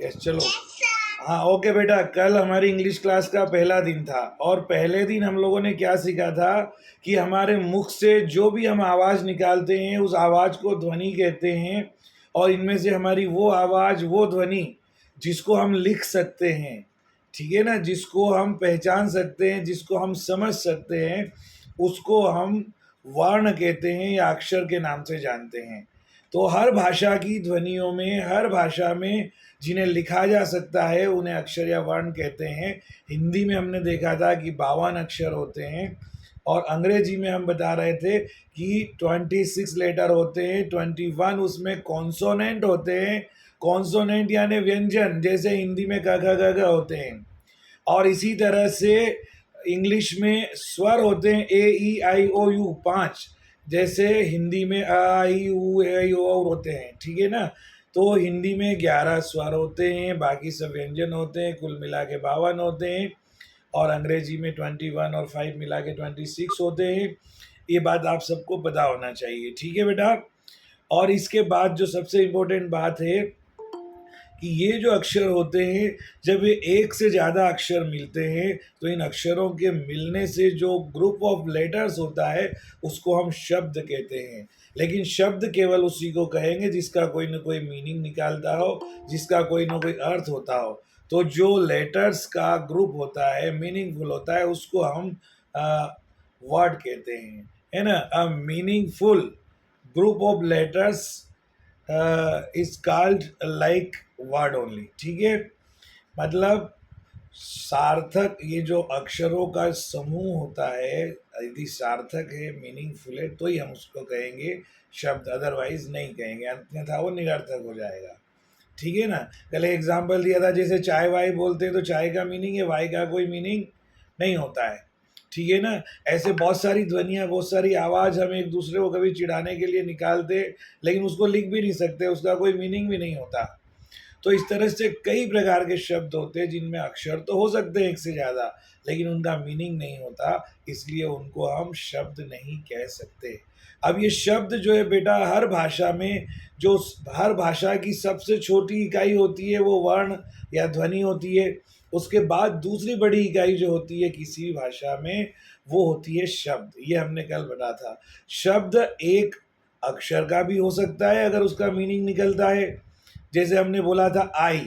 Yes चलो। हाँ okay बेटा, कल हमारी इंग्लिश क्लास का पहला दिन था और पहले दिन हम लोगों ने क्या सीखा था कि हमारे मुख से जो भी हम आवाज़ निकालते हैं उस आवाज़ को ध्वनि कहते हैं। और इनमें से हमारी वो आवाज़, वो ध्वनि जिसको हम लिख सकते हैं, ठीक है ना, जिसको हम पहचान सकते हैं, जिसको हम समझ सकते हैं, उसको हम वर्ण कहते हैं या अक्षर के नाम से जानते हैं। तो हर भाषा की ध्वनियों में, हर भाषा में जिन्हें लिखा जा सकता है उन्हें अक्षर या वर्ण कहते हैं। हिंदी में हमने देखा था कि 52 अक्षर होते हैं और अंग्रेजी में हम बता रहे थे कि 26 लेटर होते हैं। 21 उसमें कॉन्सोनेंट होते हैं। कॉन्सोनेंट यानी व्यंजन, जैसे हिंदी में क ख ग घ होते हैं। और इसी तरह से इंग्लिश में स्वर होते हैं ए ई आई ओ यू 5, जैसे हिंदी में अ आई उ ए ओ होते हैं, ठीक है ना। तो हिंदी में 11 स्वर होते हैं, बाकी सब व्यंजन होते हैं, कुल मिला के 52 होते हैं। और अंग्रेजी में 21 और 5 मिला के 26 होते हैं। ये बात आप सबको पता होना चाहिए, ठीक है बेटा। और इसके बाद जो सबसे इम्पोर्टेंट बात है कि ये जो अक्षर होते हैं, जब ये एक से ज़्यादा अक्षर मिलते हैं तो इन अक्षरों के मिलने से जो ग्रुप ऑफ लेटर्स होता है उसको हम शब्द कहते हैं। लेकिन शब्द केवल उसी को कहेंगे जिसका कोई ना कोई मीनिंग निकालता हो, जिसका कोई ना कोई अर्थ होता हो। तो जो लेटर्स का ग्रुप होता है, मीनिंगफुल होता है, उसको हम वर्ड कहते हैं, है ना। A meaningful group of letters is called like word only, ठीक है। मतलब सार्थक, ये जो अक्षरों का समूह होता है, यदि सार्थक है, मीनिंगफुल है, तो ही हम उसको कहेंगे शब्द, अदरवाइज नहीं कहेंगे, अन्यथा वो निरर्थक हो जाएगा, ठीक है ना। कल एग्जाम्पल दिया था, जैसे चाय वाय बोलते हैं तो चाय का मीनिंग है, वाय का कोई मीनिंग नहीं होता है, ठीक है ना। ऐसे बहुत सारी ध्वनियाँ, बहुत सारी आवाज़ हम एक दूसरे को कभी चिढ़ाने के लिए निकालते, लेकिन उसको लिख भी नहीं सकते, उसका कोई मीनिंग भी नहीं होता। तो इस तरह से कई प्रकार के शब्द होते हैं जिनमें अक्षर तो हो सकते हैं एक से ज़्यादा, लेकिन उनका मीनिंग नहीं होता, इसलिए उनको हम शब्द नहीं कह सकते। अब ये शब्द जो है बेटा, हर भाषा में जो हर भाषा की सबसे छोटी इकाई होती है वो वर्ण या ध्वनि होती है। उसके बाद दूसरी बड़ी इकाई जो होती है किसी भी भाषा में, वो होती है शब्द। ये हमने कल बताया था। शब्द एक अक्षर का भी हो सकता है अगर उसका मीनिंग निकलता है। जैसे हमने बोला था आई,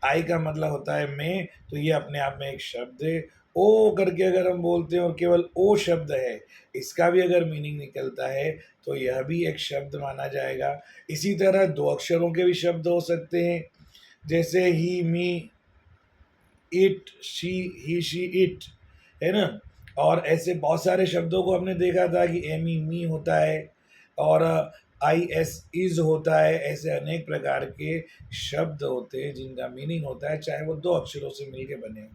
आई का मतलब होता है मैं, तो ये अपने आप में एक शब्द है। ओ करके अगर हम बोलते हैं और केवल ओ शब्द है, इसका भी अगर मीनिंग निकलता है तो यह भी एक शब्द माना जाएगा। इसी तरह दो अक्षरों के भी शब्द हो सकते हैं, जैसे he, me, it, she, he, she, it, है ना। और ऐसे बहुत सारे शब्दों को हमने देखा था कि एम ई मी होता है और आई एस इज होता है। ऐसे अनेक प्रकार के शब्द होते हैं जिनका मीनिंग होता है, चाहे वो दो अक्षरों से मिलके बने हों।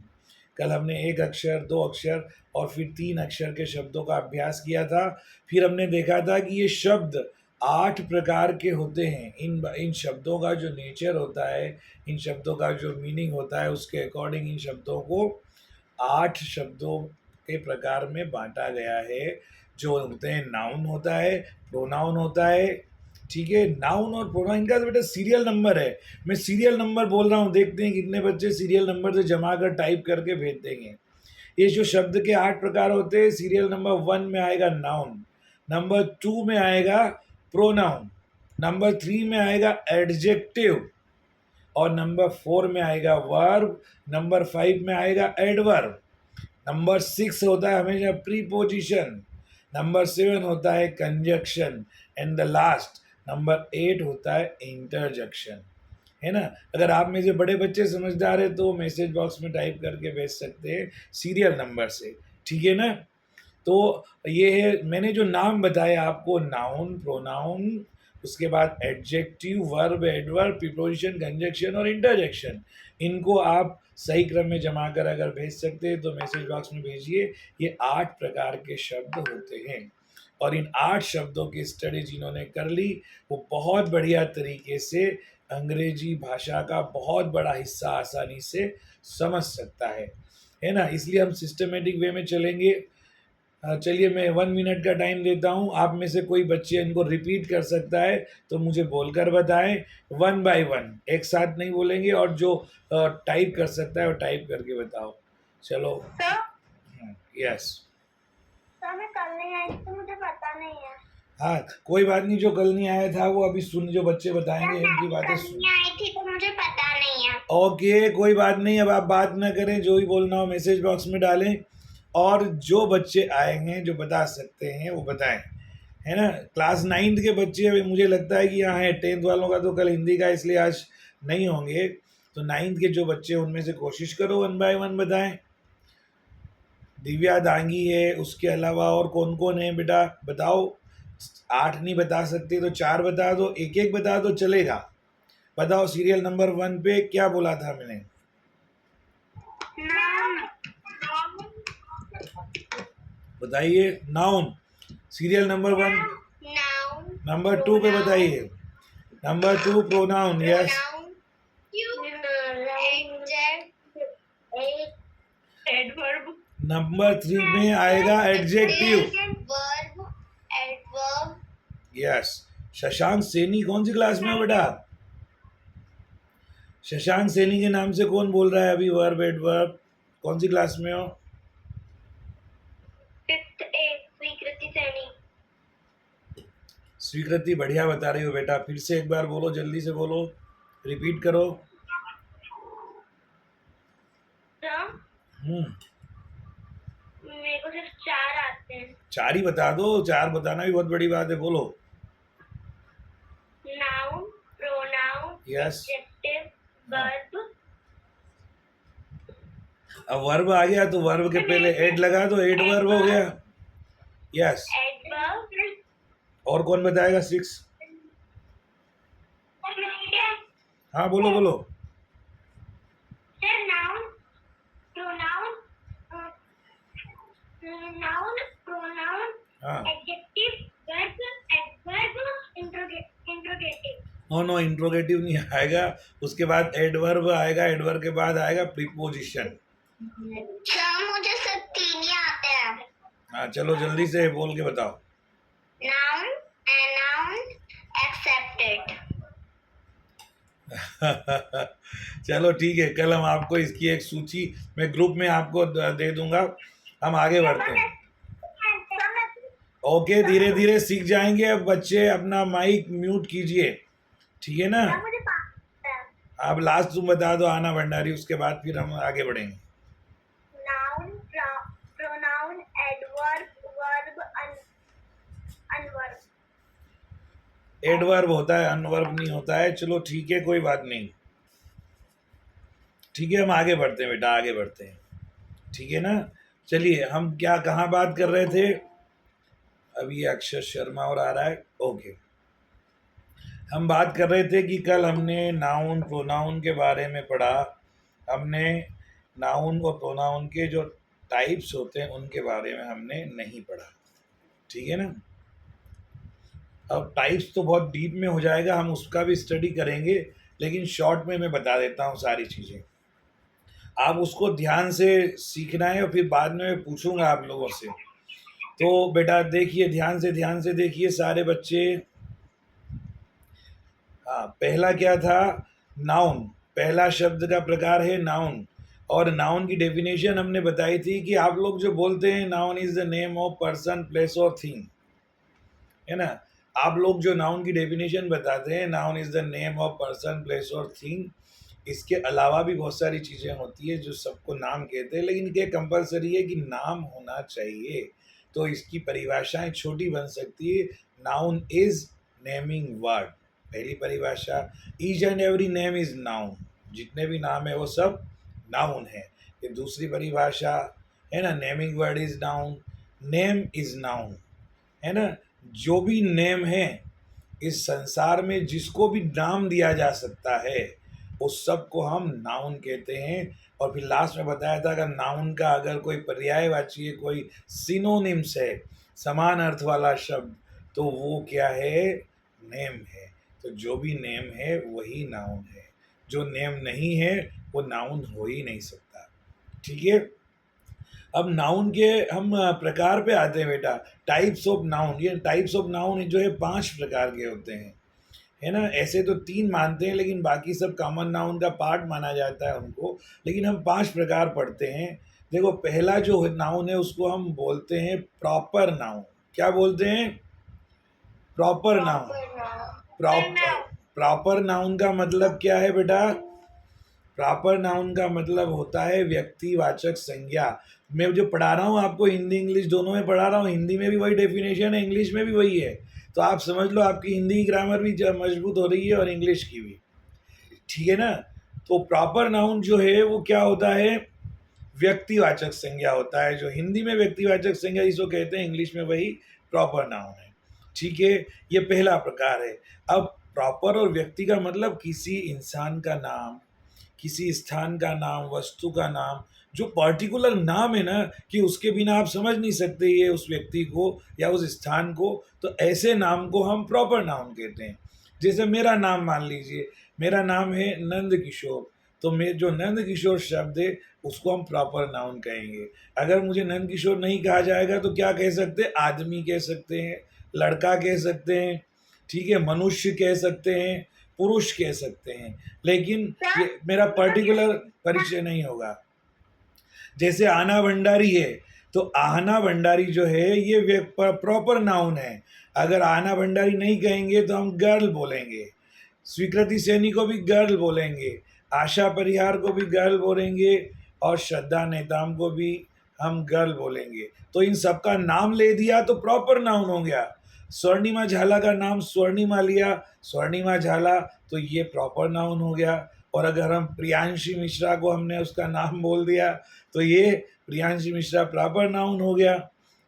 कल हमने एक अक्षर, दो अक्षर और फिर तीन अक्षर के शब्दों का अभ्यास किया था। फिर हमने देखा था कि ये शब्द 8 प्रकार के होते हैं। इन शब्दों का जो नेचर होता है, इन शब्दों का जो मीनिंग होता है, उसके अकॉर्डिंग इन शब्दों को 8 शब्दों के प्रकार में बांटा गया है। जो होते हैं, नाउन होता है, प्रोनाउन होता है, ठीक है। नाउन और प्रोनाउन, इनका तो बेटा सीरियल नंबर है। मैं सीरियल नंबर बोल रहा हूँ, देखते हैं कितने बच्चे सीरियल नंबर से जमा कर टाइप करके भेज देंगे। ये जो शब्द के 8 प्रकार होते हैं, सीरियल नंबर 1 में आएगा नाउन, नंबर 2 में आएगा प्रोनाउन, नंबर 3 में आएगा एडजेक्टिव, और नंबर 4 में आएगा वर्ब, नंबर 5 में आएगा एडवर्ब, नंबर 6 होता है हमेशा प्रीपोजिशन, नंबर 7 होता है conjunction, and the last number 8 होता है इंटरजेक्शन, है ना। अगर आप में से बड़े बच्चे समझदार है तो मैसेज बॉक्स में टाइप करके भेज सकते हैं सीरियल नंबर से, ठीक है ना। तो ये है, मैंने जो नाम बताया आपको, नाउन, प्रोनाउन, उसके बाद adjective, verb, adverb, preposition, conjunction और इंटरजेक्शन, इनको आप सही क्रम में जमा कर अगर भेज सकते हैं तो मैसेज बॉक्स में भेजिए। ये 8 प्रकार के शब्द होते हैं और इन 8 शब्दों की स्टडी जिन्होंने कर ली वो बहुत बढ़िया तरीके से अंग्रेजी भाषा का बहुत बड़ा हिस्सा आसानी से समझ सकता है ना। इसलिए हम सिस्टमेटिक वे में चलेंगे। चलिए मैं 1 मिनट का टाइम देता हूँ, आप में से कोई बच्चे इनको रिपीट कर सकता है तो मुझे बोलकर बताएं, 1 बाय 1, एक साथ नहीं बोलेंगे, और जो टाइप कर सकता है वो टाइप करके बताओ। चलो। यस। सर मैं कल नहीं आई तो मुझे पता नहीं है। हाँ, कोई बात नहीं, जो कल नहीं आया था वो अभी सुन, जो बच्चे बताएंगे मैं उनकी बातें कल सुन। नहीं आई थी तो मुझे पता नहीं है। ओके, कोई बात नहीं, अब आप बात ना करें, जो भी बोलना हो मैसेज बॉक्स में डालें, और जो बच्चे आए हैं जो बता सकते हैं वो बताएं, है ना। क्लास 9th के बच्चे, अभी मुझे लगता है कि यहाँ है, 10th वालों का तो कल हिंदी का इसलिए आज नहीं होंगे, तो 9th के जो बच्चे उनमें से कोशिश करो 1 बाय 1 बताएं। दिव्या दांगी है, उसके अलावा और कौन कौन है बेटा बताओ। 8 नहीं बता सकते तो 4 बता दो, एक एक बता दो चलेगा। बताओ सीरियल नंबर 1 पे क्या बोला था मैंने। बताइए noun, serial number 1। Noun. Number 2 पे बताइए। Number 2 pronoun, yes. Adverb. Number 3 में आएगा adjective, verb. Adverb. Yes. Shashank Saini कौन सी क्लास में हो बेटा। शशांक सैनी के नाम से कौन बोल रहा है अभी, वर्ब एडवर्ब, कौन सी क्लास में हो। 5th A स्वीकृति सैनी। स्वीकृति बढ़िया बता रही हो बेटा, फिर से एक बार बोलो, जल्दी से बोलो, रिपीट करो। हम्म, मेरे को सिर्फ 4 आते हैं। 4 ही बता दो, 4 बताना भी बहुत बड़ी बात है, बोलो। Noun, pronoun, yes. Adjective, verb. अब वर्ब आ गया तो वर्ब के पहले एड लगा दो, एड वर्ब हो गया, यस। एडवर्ब। और कौन बताएगा 6। हाँ बोलो बोलो। Sir noun, pronoun, noun, pronoun, हाँ, adjective, verb, adverb, interrogative. No interrogative नहीं आएगा, उसके बाद एडवर्ब आएगा, एडवर्ब के बाद आएगा प्रीपोजिशन। सर मुझे सिर्फ 3 ही आते हैं। हाँ चलो जल्दी से बोल के बताओ। Noun, noun, accepted. चलो ठीक है, कल हम आपको इसकी एक सूची मैं ग्रुप में आपको दे दूंगा। हम आगे बढ़ते हैं। ओके, धीरे धीरे सीख जाएंगे। अब बच्चे अपना माइक म्यूट कीजिए, ठीक है ना। अब लास्ट तुम बता दो आना भंडारी, उसके बाद फिर हम आगे बढ़ेंगे। नाउन, प्रोनाउन, एडवर्ब, वर्ब, अनवर्ब। एडवर्ब होता है, अनवर्ब नहीं होता है। चलो ठीक है, कोई बात नहीं, ठीक है, हम आगे बढ़ते हैं बेटा, आगे बढ़ते हैं, ठीक है ना। चलिए, हम क्या कहाँ बात कर रहे थे, अभी अक्षर शर्मा और आ रहा है, ओके। हम बात कर रहे थे कि कल हमने नाउन प्रोनाउन के बारे में पढ़ा, हमने नाउन और प्रोनाउन के जो टाइप्स होते हैं उनके बारे में हमने नहीं पढ़ा, ठीक है ना। अब टाइप्स तो बहुत डीप में हो जाएगा, हम उसका भी स्टडी करेंगे, लेकिन शॉर्ट में मैं बता देता हूँ सारी चीज़ें, आप उसको ध्यान से सीखना है, और फिर बाद में मैं पूछूंगा आप लोगों से। तो बेटा देखिए, ध्यान से देखिए सारे बच्चे। हाँ, पहला क्या था, नाउन, पहला शब्द का प्रकार है नाउन, और नाउन की डेफिनेशन हमने बताई थी कि आप लोग जो बोलते हैं noun is the name of person, place और थिंग, है ना। आप लोग जो नाउन की डेफिनेशन बताते हैं, noun is the name of person, place और थिंग, इसके अलावा भी बहुत सारी चीज़ें होती है जो सबको नाम कहते हैं, लेकिन ये कंपलसरी है कि नाम होना चाहिए, तो इसकी परिभाषाएं छोटी बन सकती है। नाउन इज नेमिंग वर्ड, पहली परिभाषा। Each and every name is noun, जितने भी नाम है वो सब नाउन है। ये दूसरी परिभाषा है ना, naming word is noun, name is noun, है ना। जो भी नेम है इस संसार में, जिसको भी नाम दिया जा सकता है उस सब को हम नाउन कहते हैं। और फिर लास्ट में बताया था अगर नाउन का अगर कोई पर्यायवाची है, कोई सिनोनिम्स है, समान अर्थ वाला शब्द, तो वो क्या है, नेम है। तो जो भी नेम है वही नाउन है, जो नेम नहीं है वो नाउन हो ही नहीं सकता, ठीक है। अब नाउन के हम प्रकार पे आते हैं बेटा, टाइप्स ऑफ नाउन। ये टाइप्स ऑफ नाउन जो है 5 प्रकार के होते हैं, है ना। ऐसे तो 3 मानते हैं, लेकिन बाकी सब कॉमन नाउन का पार्ट माना जाता है उनको, लेकिन हम 5 प्रकार पढ़ते हैं। देखो, पहला जो नाउन है उसको हम बोलते हैं प्रॉपर नाउन। क्या बोलते हैं? Proper noun. Proper proper noun का मतलब क्या है बेटा? प्रॉपर नाउन का मतलब होता है व्यक्तिवाचक संज्ञा। मैं जो पढ़ा रहा हूँ आपको, हिंदी इंग्लिश दोनों में पढ़ा रहा हूँ, हिंदी में भी वही डेफिनेशन है, इंग्लिश में भी वही है। तो आप समझ लो, आपकी हिंदी की ग्रामर भी मजबूत हो रही है और इंग्लिश की भी, ठीक है ना। तो प्रॉपर नाउन जो है वो क्या होता है? व्यक्तिवाचक संज्ञा होता है। जो हिंदी में व्यक्तिवाचक संज्ञा जिसको कहते हैं, इंग्लिश में वही प्रॉपर नाउन है, ठीक है। ये पहला प्रकार है। अब प्रॉपर और व्यक्ति का मतलब किसी इंसान का नाम, किसी स्थान का नाम, वस्तु का नाम, जो पर्टिकुलर नाम है ना, कि उसके बिना आप समझ नहीं सकते ये उस व्यक्ति को या उस स्थान को, तो ऐसे नाम को हम प्रॉपर नाउन कहते हैं। जैसे मेरा नाम मान लीजिए, मेरा नाम है नंद किशोर, तो मैं जो नंद किशोर शब्द है उसको हम प्रॉपर नाउन कहेंगे। अगर मुझे नंद किशोर नहीं कहा जाएगा तो क्या कह सकते हैं? आदमी कह सकते हैं, लड़का कह सकते हैं, ठीक है, मनुष्य कह सकते हैं, पुरुष कह सकते हैं, लेकिन ये मेरा पर्टिकुलर परिचय नहीं होगा। जैसे आना भंडारी है, तो आहना भंडारी जो है ये प्रॉपर नाउन है। अगर आना भंडारी नहीं कहेंगे तो हम गर्ल बोलेंगे। स्वीकृति सैनी को भी गर्ल बोलेंगे, आशा परिहार को भी गर्ल बोलेंगे, और श्रद्धा नेताम को भी हम गर्ल बोलेंगे। तो इन सबका नाम ले दिया तो प्रॉपर नाउन हो गया। स्वर्णिमा झाला का नाम स्वर्णिमा लिया, स्वर्णिमा झाला, तो ये प्रॉपर नाउन हो गया। और अगर हम प्रियांशी मिश्रा को हमने उसका नाम बोल दिया तो ये प्रियांशी मिश्रा प्रॉपर नाउन हो गया,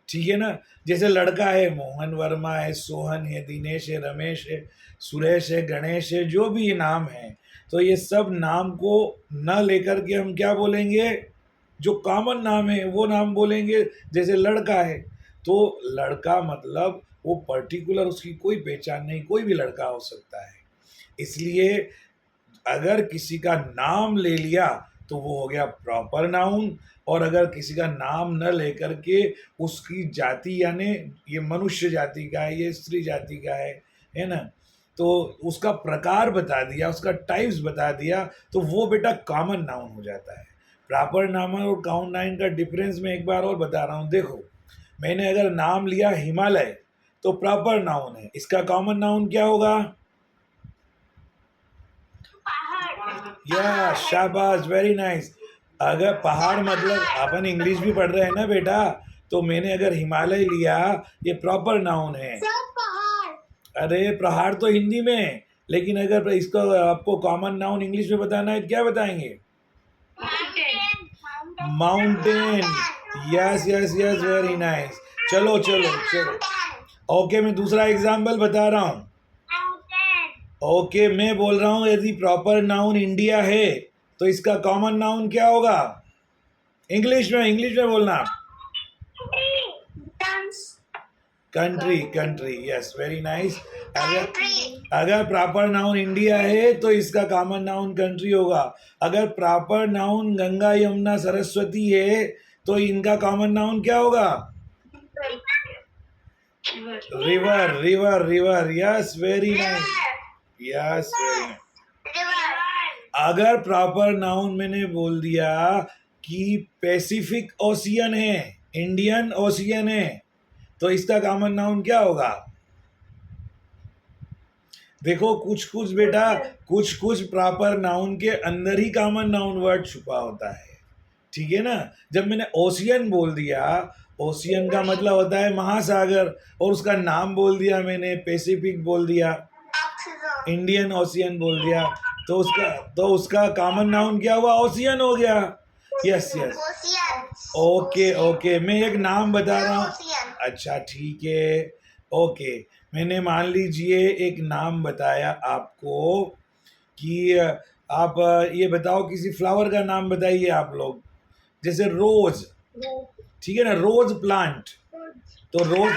ठीक है ना। जैसे लड़का है, मोहन वर्मा है, सोहन है, दिनेश है, रमेश है, सुरेश है, गणेश है, जो भी ये नाम है, तो ये सब नाम को न लेकर के हम क्या बोलेंगे? जो कॉमन नाम है वो नाम बोलेंगे। जैसे लड़का है, तो लड़का मतलब वो पर्टिकुलर, उसकी कोई पहचान नहीं, कोई भी लड़का हो सकता है। इसलिए अगर किसी का नाम ले लिया तो वो हो गया प्रॉपर नाउन, और अगर किसी का नाम न लेकर के उसकी जाति, यानी ये मनुष्य जाति का है, ये स्त्री जाति का है ना, तो उसका प्रकार बता दिया, उसका टाइप्स बता दिया, तो वो बेटा कॉमन नाउन हो जाता है। प्रॉपर नाउन और कॉमन नाउन का डिफरेंस मैं एक बार और बता रहा हूँ। देखो, मैंने अगर नाम लिया हिमालय, तो प्रॉपर नाउन है, इसका कॉमन नाउन क्या होगा? या शाबाश, वेरी नाइस। अगर पहाड़ मतलब, अपन इंग्लिश भी पढ़ रहे हैं ना बेटा, तो मैंने अगर हिमालय लिया, ये प्रॉपर नाउन है। अरे पहाड़ तो हिंदी में, लेकिन अगर इसको आपको कॉमन नाउन इंग्लिश में बताना है तो क्या बताएंगे? Mountain. Yes yes yes, very nice. चलो चलो चलो, ओके, मैं दूसरा एग्जाम्पल बता रहा हूँ। ओके, मैं बोल रहा हूँ यदि प्रॉपर नाउन इंडिया है तो इसका कॉमन नाउन क्या होगा? इंग्लिश में बोलना। Country, country, yes, very nice. अगर प्रॉपर नाउन इंडिया है तो इसका कॉमन नाउन कंट्री होगा। अगर प्रॉपर नाउन गंगा यमुना सरस्वती है तो इनका कॉमन नाउन क्या होगा? River, river, river, yes, very nice, yes, very nice. अगर प्रॉपर नाउन मैंने बोल दिया कि पैसिफिक ओशियन है, इंडियन ओशियन है, तो इसका कॉमन नाउन क्या होगा? देखो, कुछ कुछ बेटा, कुछ कुछ प्रॉपर नाउन के अंदर ही कॉमन नाउन वर्ड छुपा होता है, ठीक है ना। जब मैंने ओशियन बोल दिया, ओशियन का मतलब होता है महासागर, और उसका नाम बोल दिया मैंने, पैसिफिक बोल दिया, इंडियन ओशियन बोल दिया, तो उसका कॉमन नाउन क्या हुआ? ओशियन हो गया। यस यस, ओके ओके, मैं एक नाम बता रहा हूँ। अच्छा ठीक है, ओके, मैंने मान लीजिए एक नाम बताया आपको कि आप ये बताओ, किसी फ्लावर का नाम बताइए आप लोग। जैसे रोज, ठीक है ना, रोज प्लांट, तो रोज,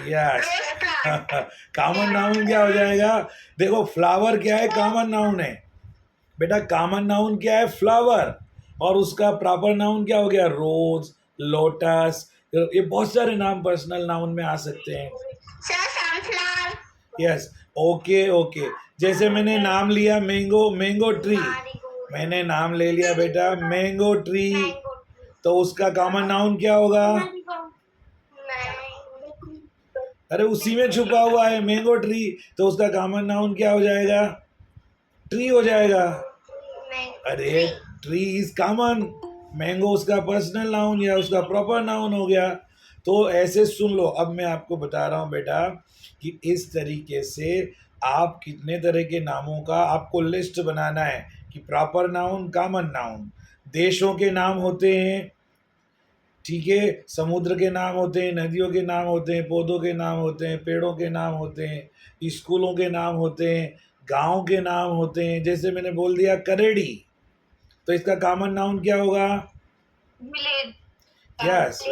यस, कॉमन नाउन क्या हो जाएगा? देखो, फ्लावर क्या है? कॉमन नाउन है बेटा। कॉमन नाउन क्या है? फ्लावर। और उसका प्रॉपर नाउन क्या हो गया? रोज, लोटस, ये बहुत सारे नाम पर्सनल नाउन में आ सकते हैं। Sir sunflower. Yes, okay okay. जैसे मैंने नाम लिया मैंगो, मैंगो ट्री, मैंने नाम ले लिया बेटा मैंगो ट्री, मैंगो। तो उसका कॉमन नाउन क्या होगा? अरे उसी में छुपा हुआ है मैंगो ट्री, तो उसका कॉमन नाउन क्या हो जाएगा? ट्री हो जाएगा। अरे ट्री इज कॉमन, मैंगो उसका पर्सनल नाउन या उसका प्रॉपर नाउन हो गया। तो ऐसे सुन लो, अब मैं आपको बता रहा हूँ बेटा कि इस तरीके से आप कितने तरह के नामों का आपको लिस्ट बनाना है कि प्रॉपर नाउन, कॉमन नाउन। देशों के नाम होते हैं, ठीक है, समुद्र के नाम होते हैं, नदियों के नाम होते हैं, पौधों के नाम होते हैं, पेड़ों के नाम होते हैं, स्कूलों के नाम होते हैं, गांव के नाम होते हैं। जैसे मैंने बोल दिया करेड़ी, तो इसका कॉमन नाउन क्या होगा? Village. Yes,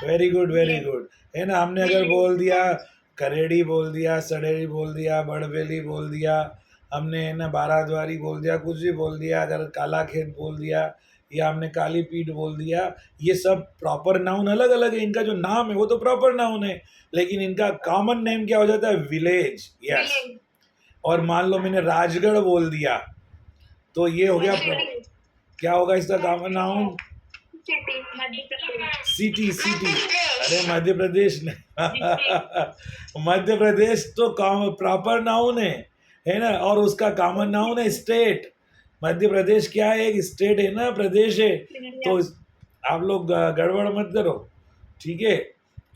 very good very good, है ना। हमने अगर बोल दिया करेड़ी, बोल दिया सड़ेड़ी, बोल दिया बड़बेली, बोल दिया हमने, है ना, बाराद्वारी बोल दिया, कुछ भी बोल दिया, अगर काला खेत बोल दिया या हमने काली पीठ बोल दिया, ये सब प्रॉपर नाउन अलग अलग है। इनका जो नाम है वो तो प्रॉपर नाउन है, लेकिन इनका कॉमन नेम क्या हो जाता है? विलेज। यस। और मान लो मैंने राजगढ़ बोल दिया, तो ये हो गया क्या होगा इसका common noun? City, Madhya Pradesh. City, city. अरे मध्य प्रदेश नहीं मध्य प्रदेश तो प्रॉपर नाउन है ना, और उसका कॉमन नाउन है स्टेट। मध्य प्रदेश क्या है? एक स्टेट है ना, प्रदेश है। तो आप लोग गड़बड़ मत करो, ठीक है।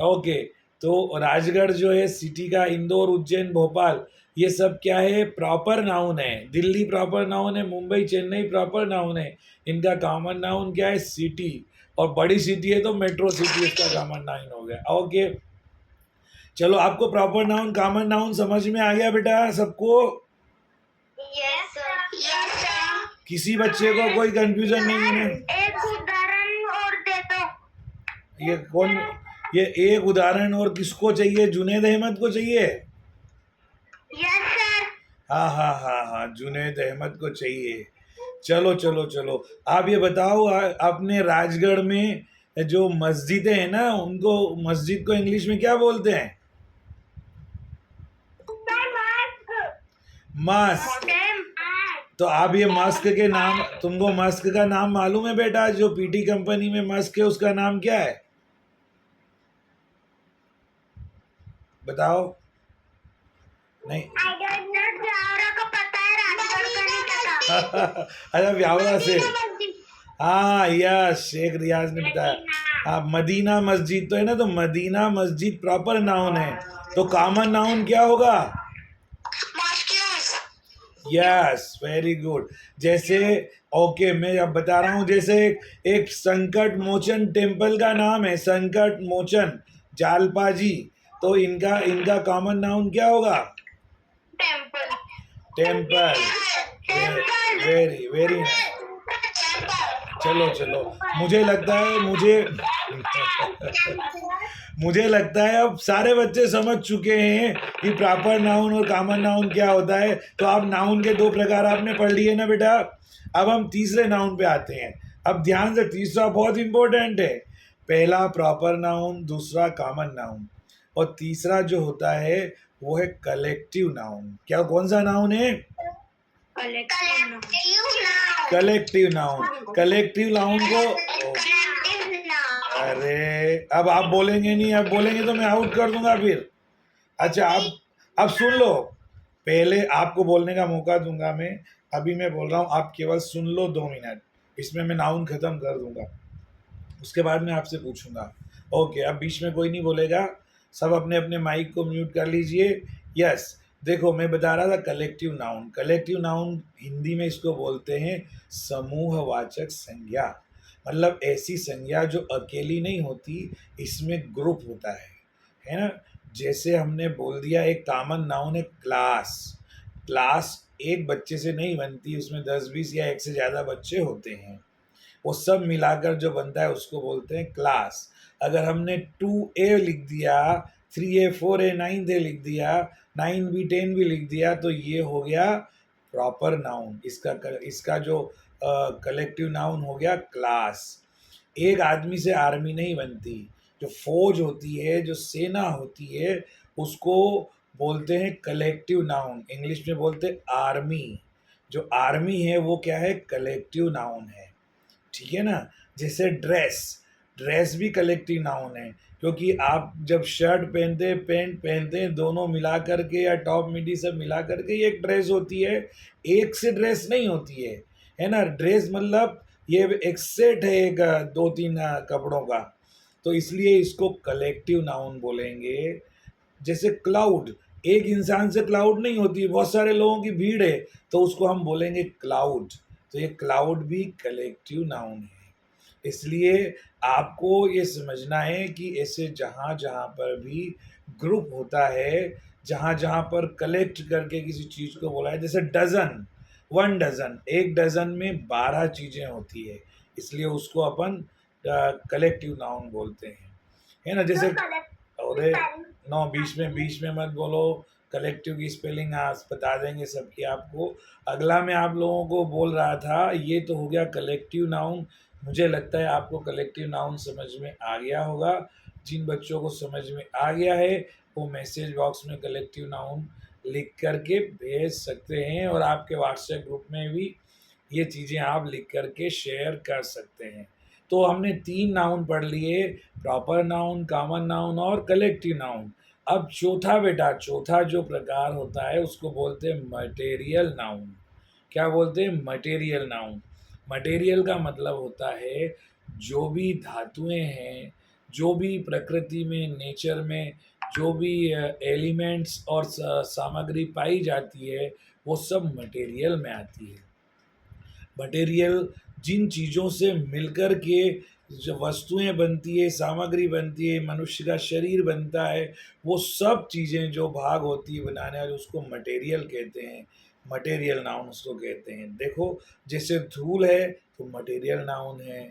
ओके, तो राजगढ़ जो है सिटी का, इंदौर, उज्जैन, भोपाल, ये सब क्या है? प्रॉपर नाउन है। दिल्ली प्रॉपर नाउन है, मुंबई, चेन्नई प्रॉपर नाउन है। इनका कॉमन नाउन क्या है? सिटी। और बड़ी सिटी है तो मेट्रो सिटी इसका कॉमन नाउन हो गया। ओके, चलो आपको प्रॉपर नाउन, कॉमन नाउन समझ में आ गया बेटा सबको? Yes sir. Yes sir. किसी बच्चे को कोई कंफ्यूजन नहीं है ना? एक उदाहरण और दे दो। ये कौन? ये एक उदाहरण और किसको चाहिए? जुनैद अहमद को चाहिए? Yes sir. हाँ हाँ हाँ हाँ, जुनैद अहमद को चाहिए। चलो चलो चलो, आप ये बताओ, अपने राजगढ़ में जो मस्जिदें हैं ना, उनको, मस्जिद को इंग्लिश में क्या बोलते हैं? मस्क। तो आप ये मस्क के नाम, तुमको मस्क का नाम मालूम है बेटा? जो पीटी कंपनी में मस्क है उसका नाम क्या है? बताओ। नहीं को पता है, राजगढ़ का नहीं पता। अच्छा, व्यावरा से। हाँ यस, शेख रियाज ने बताया। हाँ, मदीना मस्जिद तो है ना, तो मदीना मस्जिद प्रॉपर नाउन है, तो कॉमन नाउन क्या होगा? Yes, very good. जैसे, ओके, मैं अब बता रहा हूँ, जैसे एक संकट मोचन टेम्पल का नाम है, संकट मोचन जालपाजी, तो इनका इनका कॉमन नाउन क्या होगा? टेम्पल। टेम्पल। Very very. चलो चलो, मुझे लगता है मुझे लगता है अब सारे बच्चे समझ चुके हैं कि प्रॉपर नाउन और कॉमन नाउन क्या होता है। तो आप नाउन के दो प्रकार आपने पढ़ लिए ना बेटा। अब हम तीसरे नाउन पे आते हैं। अब ध्यान से, तीसरा बहुत इंपॉर्टेंट है। पहला प्रॉपर नाउन, दूसरा कॉमन नाउन, और तीसरा जो होता है वो है कलेक्टिव नाउन। क्या, कौन सा नाउन है? Collective noun. कलेक्टिव नाउन को, अरे अब आप बोलेंगे नहीं, अब बोलेंगे तो मैं आउट कर दूंगा फिर। अच्छा, अब सुन लो, पहले आपको बोलने का मौका दूंगा मैं। अभी मैं बोल रहा हूँ, आप केवल सुन लो 2 मिनट, इसमें मैं नाउन खत्म कर दूंगा, उसके बाद मैं आपसे पूछूंगा। ओके, अब बीच में कोई नहीं बोलेगा, सब अपने अपने माइक को म्यूट कर लीजिए। यस, देखो मैं बता रहा था collective noun. Collective noun Hindi में इसको बोलते हैं समूहवाचक संज्ञा। मतलब ऐसी संज्ञा जो अकेली नहीं होती, इसमें ग्रुप होता है ना। जैसे हमने बोल दिया, एक कॉमन नाउन है क्लास। क्लास एक बच्चे से नहीं बनती, उसमें 10-20 या एक से ज़्यादा बच्चे होते हैं, वो सब मिलाकर जो बनता है उसको बोलते हैं क्लास। अगर हमने 2A लिख दिया, 3A 4A 9A लिख दिया, 9B 10B लिख दिया, तो ये हो गया प्रॉपर नाउन। इसका जो कलेक्टिव नाउन हो गया क्लास। एक आदमी से आर्मी नहीं बनती, जो फौज होती है, जो सेना होती है, उसको बोलते हैं कलेक्टिव नाउन। इंग्लिश में बोलते हैं आर्मी। जो आर्मी है वो क्या है, कलेक्टिव नाउन है। ठीक है ना। जैसे ड्रेस, ड्रेस भी कलेक्टिव नाउन है, क्योंकि आप जब शर्ट पहनते हैं, पैंट पहनते हैं, दोनों मिला करके या टॉप मिडी सब मिला करके ये एक ड्रेस होती है। एक से ड्रेस नहीं होती है ना। ड्रेस मतलब ये एक सेट है, एक दो तीन कपड़ों का, तो इसलिए इसको कलेक्टिव नाउन बोलेंगे। जैसे क्लाउड, एक इंसान से क्लाउड नहीं होती, बहुत सारे लोगों की भीड़ है, तो उसको हम बोलेंगे क्लाउड। तो ये क्लाउड भी कलेक्टिव नाउन है। इसलिए आपको ये समझना है कि ऐसे जहाँ जहाँ पर भी ग्रुप होता है, जहाँ जहाँ पर कलेक्ट करके किसी चीज़ को बोला है, जैसे डज़न, 1 डज़न, 1 डज़न में 12 चीज़ें होती है, इसलिए उसको अपन कलेक्टिव नाउन बोलते हैं, है ना। जैसे अरे नो, बीच में मत बोलो। कलेक्टिव की स्पेलिंग आज बता देंगे सबकी आपको। अगला मैं आप लोगों को बोल रहा था, ये तो हो गया कलेक्टिव नाउन। मुझे लगता है आपको कलेक्टिव नाउन समझ में आ गया होगा। जिन बच्चों को समझ में आ गया है वो मैसेज बॉक्स में कलेक्टिव नाउन लिख करके भेज सकते हैं, और आपके व्हाट्सएप ग्रुप में भी ये चीज़ें आप लिख करके शेयर कर सकते हैं। तो हमने 3 नाउन पढ़ लिए, प्रॉपर नाउन, कॉमन नाउन और कलेक्टिव नाउन। अब चौथा बेटा, चौथा जो प्रकार होता है उसको बोलते हैं मटेरियल नाउन। क्या बोलते हैं, मटेरियल नाउन। मटेरियल का मतलब होता है जो भी धातुएं हैं, जो भी प्रकृति में, नेचर में जो भी एलिमेंट्स और सामग्री पाई जाती है, वो सब मटेरियल में आती है। मटेरियल जिन चीज़ों से मिलकर के जो वस्तुएं बनती है, सामग्री बनती है, मनुष्य का शरीर बनता है, वो सब चीज़ें जो भाग होती है बनाने वाले, उसको मटेरियल कहते हैं। मटेरियल नाउन उसको कहते हैं। देखो, जैसे धूल है तो मटेरियल नाउन है।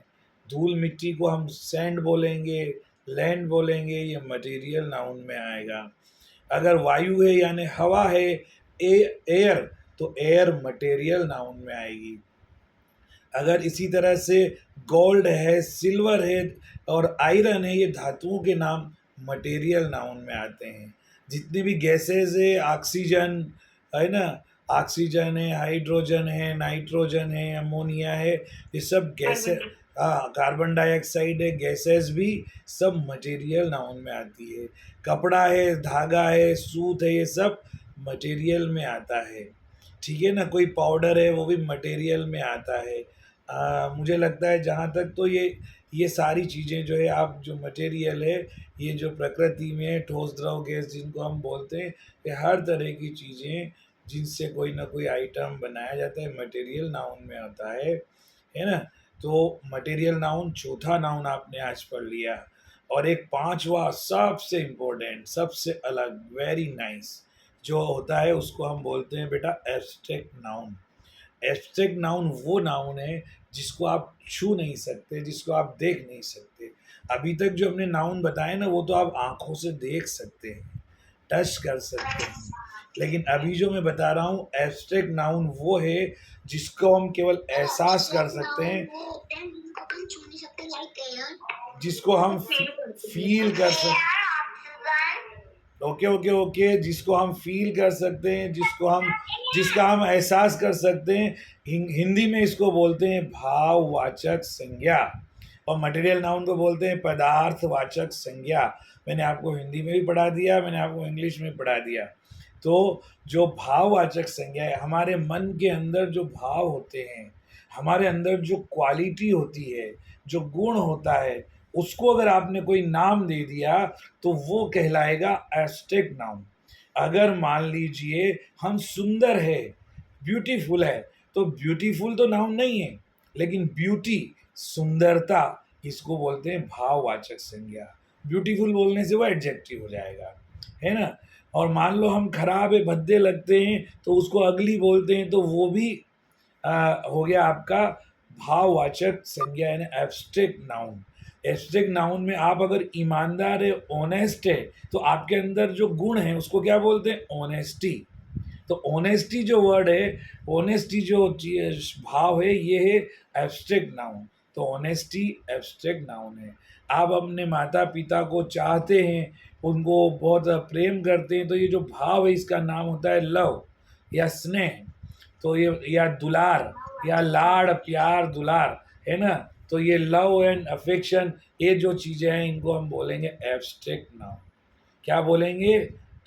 धूल मिट्टी को हम सैंड बोलेंगे, लैंड बोलेंगे, ये मटेरियल नाउन में आएगा। अगर वायु है यानी हवा है, एयर, तो एयर मटेरियल नाउन में आएगी। अगर इसी तरह से गोल्ड है, सिल्वर है और आयरन है, ये धातुओं के नाम मटेरियल नाउन में आते हैं। जितनी भी गैसेज है, ऑक्सीजन है ना, ऑक्सीजन है, हाइड्रोजन है, नाइट्रोजन है, अमोनिया है, ये सब गैसे, हाँ, कार्बन डाइऑक्साइड है, गैसेस भी सब मटेरियल नाउन में आती है। कपड़ा है, धागा है, सूत है, ये सब मटेरियल में आता है। ठीक है ना। कोई पाउडर है वो भी मटेरियल में आता है। मुझे लगता है जहाँ तक तो ये सारी चीज़ें जो है, आप जो मटेरियल है, ये जो प्रकृति में ठोस द्रव गैस जिनको हम बोलते हैं, ये हर तरह की चीज़ें जिनसे कोई ना कोई आइटम बनाया जाता है, मटेरियल नाउन में आता है ना। तो मटेरियल नाउन चौथा नाउन आपने आज पढ़ लिया। और एक पांचवा सबसे इम्पोर्टेंट, सबसे अलग, वेरी नाइस जो होता है, उसको हम बोलते हैं बेटा एब्स्ट्रैक्ट नाउन। एब्स्ट्रैक्ट नाउन वो नाउन है जिसको आप छू नहीं सकते, जिसको आप देख नहीं सकते। अभी तक जो हमने नाउन बताए ना, वो तो आप आंखों से देख सकते हैं, टच कर सकते हैं। लेकिन अभी जो मैं बता रहा हूँ, एब्स्ट्रैक्ट नाउन वो है जिसको हम केवल एहसास कर सकते हैं, जिसको हम फील कर सकते, ओके ओके ओके, जिसको हम फील कर सकते हैं, जिसका हम एहसास कर सकते हैं। हिंदी में इसको बोलते हैं भाववाचक संज्ञा, और मटेरियल नाउन को बोलते हैं पदार्थवाचक संज्ञा। मैंने आपको हिंदी में भी पढ़ा दिया, मैंने आपको इंग्लिश में पढ़ा दिया। तो जो भाववाचक संज्ञा है, हमारे मन के अंदर जो भाव होते हैं, हमारे अंदर जो क्वालिटी होती है, जो गुण होता है, उसको अगर आपने कोई नाम दे दिया तो वो कहलाएगा एब्स्ट्रैक्ट नाउन। अगर मान लीजिए हम सुंदर है, ब्यूटीफुल है, तो ब्यूटीफुल तो नाउन नहीं है, लेकिन ब्यूटी, सुंदरता, इसको बोलते हैं भाववाचक संज्ञा। ब्यूटीफुल बोलने से वो एडजेक्टिव हो जाएगा, है ना। और मान लो हम खराब है, भद्दे लगते हैं, तो उसको अगली बोलते हैं, तो वो भी हो गया आपका भाववाचक संज्ञा, यानी एब्स्ट्रैक्ट नाउन। एब्स्ट्रैक्ट नाउन में आप अगर ईमानदार है, ऑनेस्ट है, तो आपके अंदर जो गुण है उसको क्या बोलते हैं, ऑनेस्टी। तो ऑनेस्टी जो वर्ड है, ऑनेस्टी जो भाव है, ये है एब्स्ट्रैक्ट नाउन। तो ऑनेस्टी एब्स्ट्रैक्ट नाउन है। आप अपने माता पिता को चाहते हैं, उनको बहुत प्रेम करते हैं, तो ये जो भाव है इसका नाम होता है लव या स्नेह। तो ये या दुलार या लाड़ प्यार दुलार, है ना। तो ये लव एंड अफेक्शन, ये जो चीज़ें हैं इनको हम बोलेंगे एब्स्ट्रैक्ट नाउन। क्या बोलेंगे?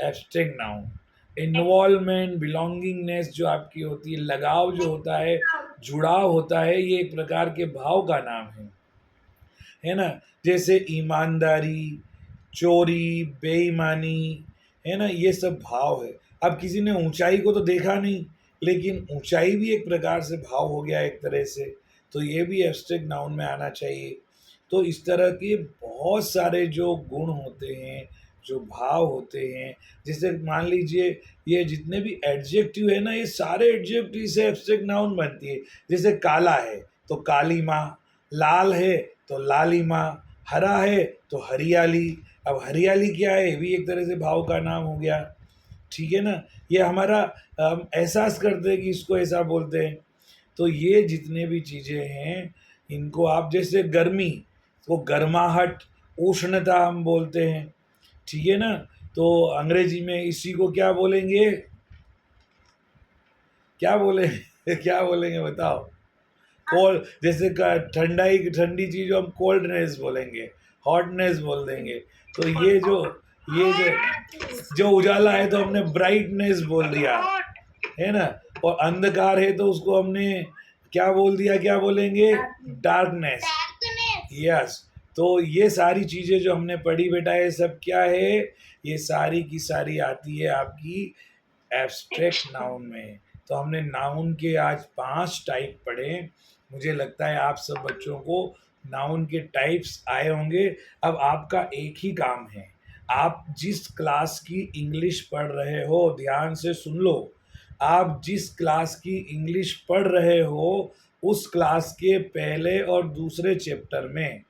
Abstract noun. इन्वॉल्वमेंट, बिलोंगिंगनेस जो आपकी होती है, लगाव जो होता है, जुड़ाव होता है, ये एक प्रकार के भाव का नाम है ना। जैसे ईमानदारी, चोरी, बेईमानी, है ना, ये सब भाव है। अब किसी ने ऊंचाई को तो देखा नहीं, लेकिन ऊंचाई भी एक प्रकार से भाव हो गया एक तरह से, तो ये भी एब्स्ट्रैक्ट नाउन में आना चाहिए। तो इस तरह के बहुत सारे जो गुण होते हैं, जो भाव होते हैं, जैसे मान लीजिए ये जितने भी एडजेक्टिव है ना, ये सारे एडजेक्टिव से एब्स्ट्रैक्ट नाउन बनती है। जैसे काला है तो काली माँ, लाल है तो लाली माँ, हरा है तो हरियाली। अब हरियाली क्या है? ये भी एक तरह से भाव का नाम हो गया, ठीक है ना। ये हमारा हम एहसास करते हैं कि इसको ऐसा बोलते हैं। तो ये जितने भी चीज़ें हैं, इनको आप जैसे गर्मी, तो गर्माहट, उष्णता हम बोलते हैं, ठीक है ना। तो अंग्रेजी में इसी को क्या बोलेंगे? क्या बोलेंगे? क्या बोलेंगे बताओ? कोल्ड, जैसे ठंडाई, ठंडी चीज़ हम कोल्डनेस बोलेंगे, हॉटनेस बोल देंगे। तो ये जो उजाला है तो हमने ब्राइटनेस बोल दिया, है ना। और अंधकार है तो उसको हमने क्या बोल दिया? क्या बोलेंगे? डार्कनेस। यस। तो ये सारी चीज़ें जो हमने पढ़ी बेटा, ये सब क्या है? ये सारी की सारी आती है आपकी एब्स्ट्रैक्ट नाउन में। तो हमने नाउन के आज 5 टाइप पढ़े। मुझे लगता है आप सब बच्चों को नाउन के टाइप्स आए होंगे। अब आपका एक ही काम है, आप जिस क्लास की इंग्लिश पढ़ रहे हो, ध्यान से सुन लो। आप जिस क्लास की इंग्लिश पढ़ रहे हो, उस क्लास के पहले और दूसरे चैप्टर में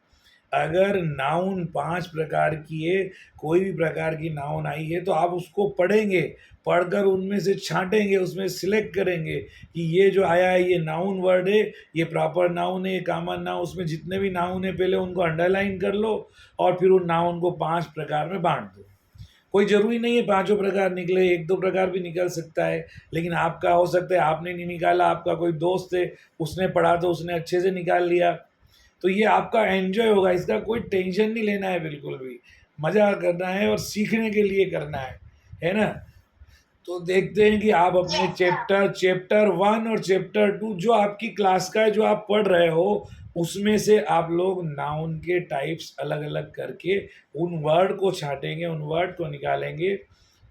अगर नाउन 5 प्रकार की है, कोई भी प्रकार की नाउन आई है, तो आप उसको पढ़ेंगे, पढ़कर उनमें से छांटेंगे, उसमें सिलेक्ट करेंगे कि ये जो आया है ये नाउन वर्ड है, ये प्रॉपर नाउन है, ये कॉमन नाउन। उसमें जितने भी नाउन है पहले उनको अंडरलाइन कर लो और फिर उन नाउन को 5 प्रकार में बांट दो। कोई ज़रूरी नहीं है पाँचों प्रकार निकले, 1-2 प्रकार भी निकल सकता है, लेकिन आपका हो सकता है आपने नहीं निकाला, आपका कोई दोस्त है उसने पढ़ा तो उसने अच्छे से निकाल लिया। तो ये आपका एन्जॉय होगा, इसका कोई टेंशन नहीं लेना है बिल्कुल भी, मज़ा करना है और सीखने के लिए करना है ना। तो देखते हैं कि आप अपने चैप्टर 1 और चैप्टर 2 जो आपकी क्लास का है, जो आप पढ़ रहे हो, उसमें से आप लोग नाउन के टाइप्स अलग अलग करके उन वर्ड को छांटेंगे, उन वर्ड को निकालेंगे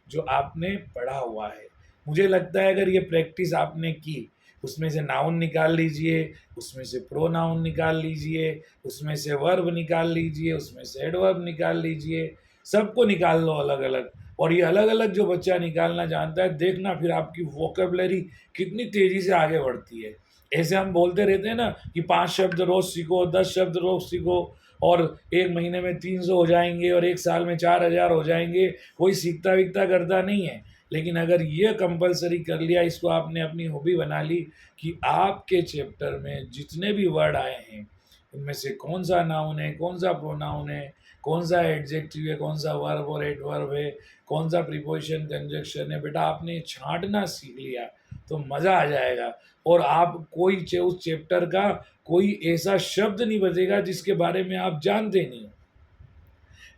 जो आपने पढ़ा हुआ है। मुझे लगता है अगर ये प्रैक्टिस आपने की, उसमें से नाउन निकाल लीजिए, उसमें से प्रोनाउन निकाल लीजिए, उसमें से वर्ब निकाल लीजिए, उसमें से एडवर्ब निकाल लीजिए, सबको निकाल लो अलग अलग। और ये अलग अलग जो बच्चा निकालना जानता है, देखना फिर आपकी वोकेबलरी कितनी तेज़ी से आगे बढ़ती है। ऐसे हम बोलते रहते हैं ना कि 5 शब्द रोज़ सीखो, 10 शब्द रोज़ सीखो, और 1 महीने में 300 हो जाएंगे और 1 साल में 4000 हो जाएंगे। कोई सीखता वीखता करता नहीं है, लेकिन अगर ये कंपलसरी कर लिया, इसको आपने अपनी हॉबी बना ली कि आपके चैप्टर में जितने भी वर्ड आए हैं, उनमें से कौन सा नाउन है, कौन सा प्रोनाउन है, कौन सा एडजेक्टिव है, कौन सा वर्ब और एडवर्ब है, कौन सा प्रीपोजिशन कंजक्शन है, बेटा आपने छांटना सीख लिया तो मज़ा आ जाएगा। और आप उस चैप्टर का कोई ऐसा शब्द नहीं बचेगा जिसके बारे में आप जानते नहीं हो,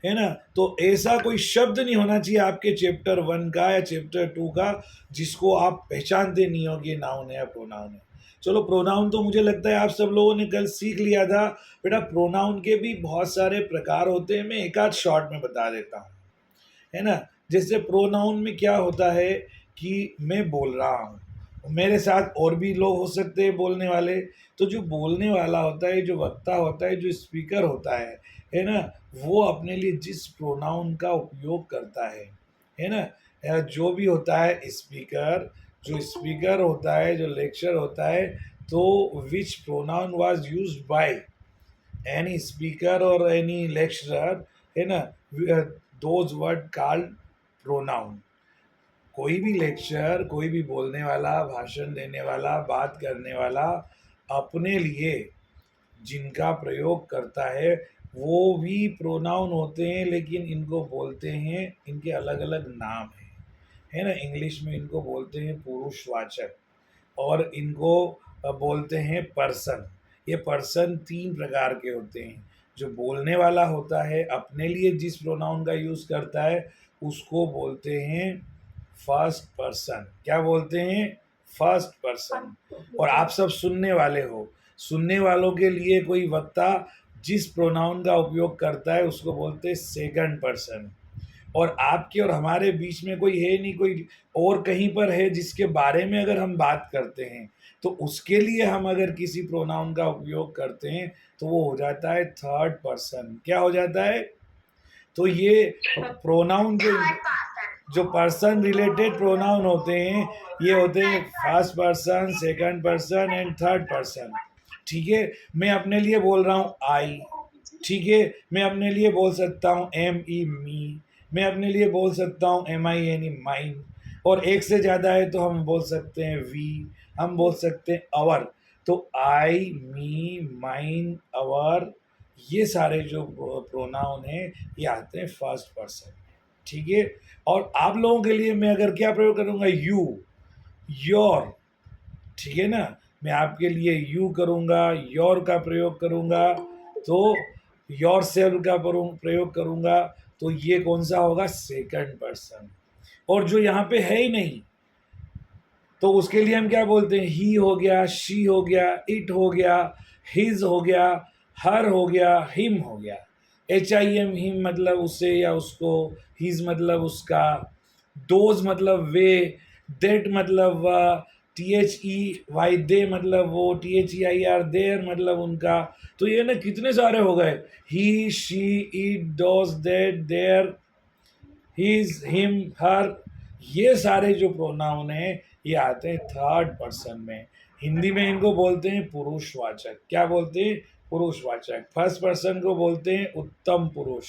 है ना। तो ऐसा कोई शब्द नहीं होना चाहिए आपके चैप्टर 1 का या चैप्टर 2 का जिसको आप पहचानते नहीं हो कि ये नाउन है या प्रोनाउन है। चलो, प्रोनाउन तो मुझे लगता है आप सब लोगों ने कल सीख लिया था। बेटा प्रोनाउन के भी बहुत सारे प्रकार होते हैं, मैं एक आध शॉर्ट में बता देता हूँ, है ना। जैसे प्रोनाउन में क्या होता है कि मैं बोल रहा हूँ, मेरे साथ और भी लोग हो सकते हैं बोलने वाले। तो जो बोलने वाला होता है, जो वक्ता होता है, जो स्पीकर होता है ना, वो अपने लिए जिस प्रोनाउन का उपयोग करता है ना, या जो भी होता है स्पीकर, जो स्पीकर होता है, जो लेक्चर होता है, तो which pronoun was used by any speaker or any lecturer, है ना, those word called pronoun। कोई भी लेक्चर, कोई भी बोलने वाला, भाषण देने वाला, बात करने वाला अपने लिए जिनका प्रयोग करता है वो भी प्रोनाउन होते हैं, लेकिन इनको बोलते हैं, इनके अलग अलग नाम हैं, है ना। इंग्लिश में इनको बोलते हैं पुरुषवाचक, और इनको बोलते हैं पर्सन। ये पर्सन तीन प्रकार के होते हैं। जो बोलने वाला होता है अपने लिए जिस प्रोनाउन का यूज़ करता है उसको बोलते हैं फर्स्ट पर्सन। क्या बोलते हैं? First person. और आप सब सुनने वाले हो, सुनने वालों के लिए कोई वक्ता जिस प्रोनाउन का उपयोग करता है उसको बोलते हैं सेकंड पर्सन। और आपके और हमारे बीच में कोई है नहीं, कोई और कहीं पर है जिसके बारे में अगर हम बात करते हैं तो उसके लिए हम अगर किसी प्रोनाउन का उपयोग करते हैं तो वो हो जाता है थर्ड पर्सन। क्या हो जाता है? तो ये प्रोनाउन थर्ड पर्सन। जो पर्सन रिलेटेड प्रोनाउन होते हैं ये होते हैं first person, second person and third person. ठीक है, मैं अपने लिए बोल रहा हूँ आई, ठीक है, मैं अपने लिए बोल सकता हूँ एम ई मी, मैं अपने लिए बोल सकता हूँ M I N E mine, और एक से ज़्यादा है तो हम बोल सकते हैं वी, हम बोल सकते हैं अवर। तो आई, मी, माइन, अवर, ये सारे जो प्रोनाउन हैं ये आते हैं फर्स्ट पर्सन। ठीक है, और आप लोगों के लिए मैं अगर क्या प्रयोग करूँगा? यू, योर, ठीक है ना। मैं आपके लिए यू करूँगा, योर का प्रयोग करूँगा, तो योर सेल्फ का प्रयोग करूँगा, तो ये कौन सा होगा? Second person. और जो यहाँ पे है ही नहीं तो उसके लिए हम क्या बोलते हैं? ही हो गया, शी हो गया, इट हो गया, हिज हो गया, हर हो गया, हिम हो गया। एच आई एम, हिम मतलब उसे या उसको, हिज मतलब उसका, दोज मतलब वे, देट मतलब वह, T H E Y they मतलब वो, T H E I R their मतलब उनका। तो ये ना कितने सारे हो गए, he, she, it, those, that, their, his, him, her, ये सारे जो प्रोनाउन हैं ये आते हैं थर्ड पर्सन में। हिंदी में इनको बोलते हैं पुरुषवाचक। क्या बोलते हैं? पुरुषवाचक। फर्स्ट पर्सन को बोलते हैं उत्तम पुरुष,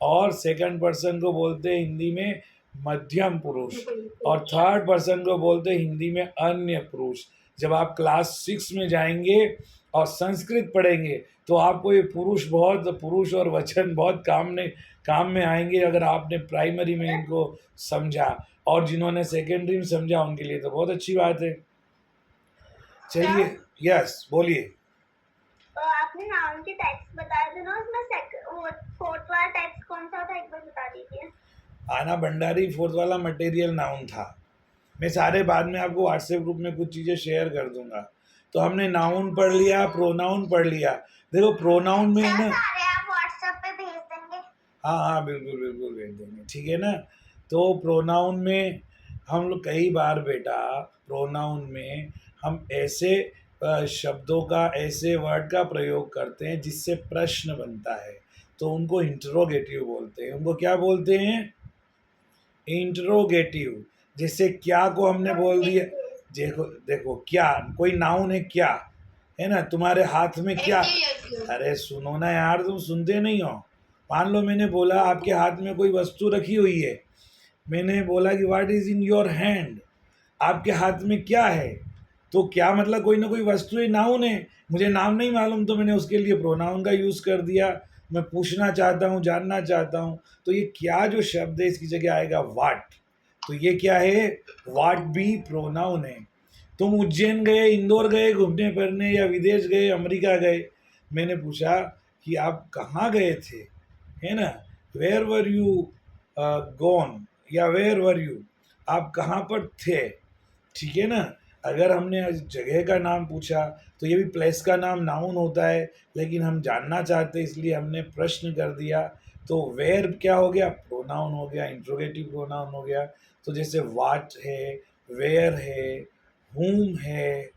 और सेकंड पर्सन को बोलते हैं हिंदी में मध्यम पुरुष, और थर्ड पर्सन को बोलते हैं हिंदी में अन्य पुरुष। जब आप क्लास 6 में जाएंगे और संस्कृत पढ़ेंगे तो आपको ये पुरुष और वचन बहुत काम में आएंगे अगर आपने प्राइमरी में इनको समझा, और जिन्होंने सेकेंडरी में समझा उनके लिए तो बहुत अच्छी बात है। चलिए, यस बोलिए। तो आपने नाउन के टाइप्स बताए थे ना, उसमें वो फोर्थ वाला टाइप्स कौन सा था, एक बार बता दीजिए। आना भंडारी फोर्थ वाला मटेरियल नाउन था। मैं सारे बाद में आपको व्हाट्सएप ग्रुप में कुछ चीज़ें शेयर कर दूंगा। तो हमने नाउन पढ़ लिया, प्रोनाउन पढ़ लिया। देखो प्रोनाउन में क्या ना, सारे आप व्हाट्सएप पे भेज देंगे? हाँ हाँ बिल्कुल बिल्कुल भेज देंगे, ठीक है ना। तो प्रोनाउन में हम लोग कई बार बेटा, प्रोनाउन में हम ऐसे शब्दों का, ऐसे वर्ड का प्रयोग करते हैं जिससे प्रश्न बनता है, तो उनको इंटरोगेटिव बोलते हैं। उनको क्या बोलते हैं? इंटरोगेटिव। जैसे क्या को हमने बोल दिया, देखो देखो क्या, कोई नाउन है क्या, है ना, तुम्हारे हाथ में क्या। अरे सुनो ना यार, तुम सुनते नहीं हो। मान लो मैंने बोला आपके हाथ में कोई वस्तु रखी हुई है, मैंने बोला कि what is in your hand, आपके हाथ में क्या है। तो क्या मतलब कोई ना कोई वस्तु है, नाउन है। मुझे नाम नहीं मालूम तो मैंने उसके लिए प्रोनाउन का यूज़ कर दिया। मैं पूछना चाहता हूँ, जानना चाहता हूँ, तो ये क्या जो शब्द है इसकी जगह आएगा वाट। तो ये क्या है? वाट भी प्रोनाउन है। तुम उज्जैन गए, इंदौर गए घूमने फिरने, या विदेश गए, अमेरिका गए, मैंने पूछा कि आप कहाँ गए थे, है ना, वेयर वर यू गॉन, या वेयर वर यू, आप कहाँ पर थे, ठीक है ना। अगर हमने जगह का नाम पूछा तो ये भी प्लेस का नाम नाउन होता है, लेकिन हम जानना चाहते इसलिए हमने प्रश्न कर दिया। तो वेयर क्या हो गया? प्रोनाउन हो गया, इंट्रोगेटिव प्रोनाउन हो गया। तो जैसे वाट है, वेयर है, हुम है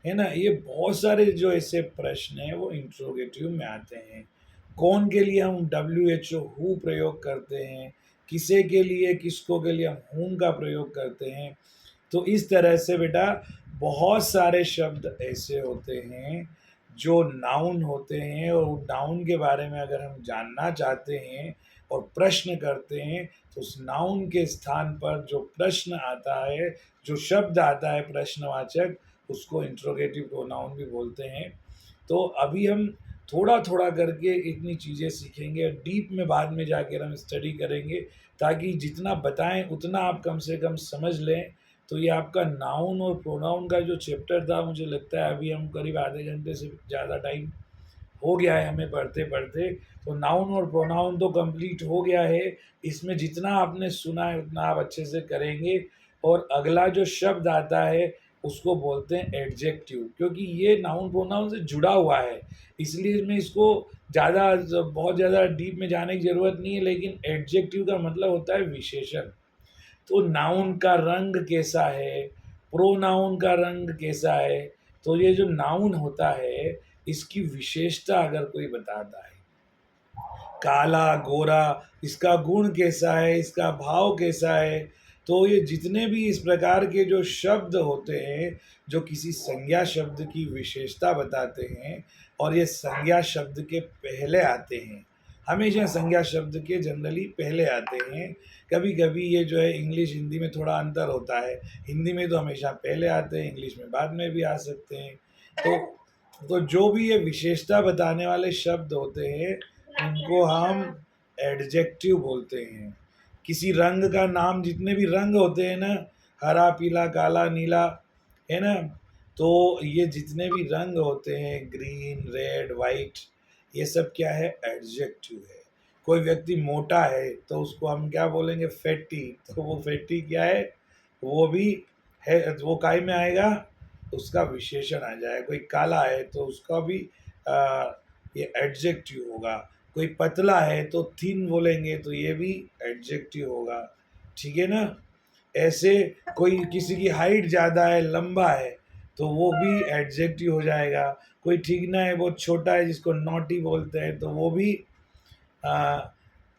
ना, ये बहुत सारे जो ऐसे प्रश्न हैं वो इंट्रोगेटिव में आते हैं। कौन के लिए हम WHO हु प्रयोग करते हैं, किसे के लिए, किसको के लिए हम हुम का प्रयोग करते हैं। तो इस तरह से बेटा बहुत सारे शब्द ऐसे होते हैं जो नाउन होते हैं, और नाउन के बारे में अगर हम जानना चाहते हैं और प्रश्न करते हैं तो उस नाउन के स्थान पर जो प्रश्न आता है, जो शब्द आता है प्रश्नवाचक, उसको इंट्रोगेटिव प्रोनाउन भी बोलते हैं। तो अभी हम थोड़ा थोड़ा करके इतनी चीज़ें सीखेंगे और डीप में बाद में जाकर हम स्टडी करेंगे, ताकि जितना बताएं उतना आप कम से कम समझ लें। तो ये आपका नाउन और प्रोनाउन का जो चैप्टर था, मुझे लगता है अभी हम करीब आधे घंटे से ज़्यादा टाइम हो गया है हमें पढ़ते पढ़ते। तो नाउन और प्रोनाउन तो कंप्लीट हो गया है। इसमें जितना आपने सुना है उतना आप अच्छे से करेंगे। और अगला जो शब्द आता है उसको बोलते हैं एडजेक्टिव, क्योंकि ये नाउन प्रोनाउन से जुड़ा हुआ है, इसलिए मैं इसको ज़्यादा बहुत ज़्यादा डीप में जाने की ज़रूरत नहीं है। लेकिन एडजेक्टिव का मतलब होता है विशेषण। तो नाउन का रंग कैसा है, प्रोनाउन का रंग कैसा है, तो ये जो नाउन होता है इसकी विशेषता अगर कोई बताता है, काला गोरा, इसका गुण कैसा है, इसका भाव कैसा है, तो ये जितने भी इस प्रकार के जो शब्द होते हैं जो किसी संज्ञा शब्द की विशेषता बताते हैं, और ये संज्ञा शब्द के पहले आते हैं, हमेशा संज्ञा शब्द के जनरली पहले आते हैं। कभी कभी ये जो है इंग्लिश हिंदी में थोड़ा अंतर होता है, हिंदी में तो हमेशा पहले आते हैं, इंग्लिश में बाद में भी आ सकते हैं। तो जो भी ये विशेषता बताने वाले शब्द होते हैं उनको हम एडजेक्टिव बोलते हैं। किसी रंग का नाम, जितने भी रंग होते हैं ना, हरा पीला काला नीला, है ना, तो ये जितने भी रंग होते हैं, ग्रीन रेड वाइट, ये सब क्या है, एडजेक्टिव है। कोई व्यक्ति मोटा है तो उसको हम क्या बोलेंगे, फैटी, तो वो फैटी क्या है, वो भी है, वो काय में आएगा, उसका विशेषण आ जाए। कोई काला है तो उसका भी ये एडजेक्टिव होगा। कोई पतला है तो थिन बोलेंगे, तो ये भी एडजेक्टिव होगा। ठीक है ना। ऐसे कोई किसी की हाइट ज़्यादा है, लंबा है, तो वो भी एडजेक्टिव हो जाएगा। कोई ठीक ना है, बहुत छोटा है, जिसको नॉटी बोलते हैं, तो वो भी आ,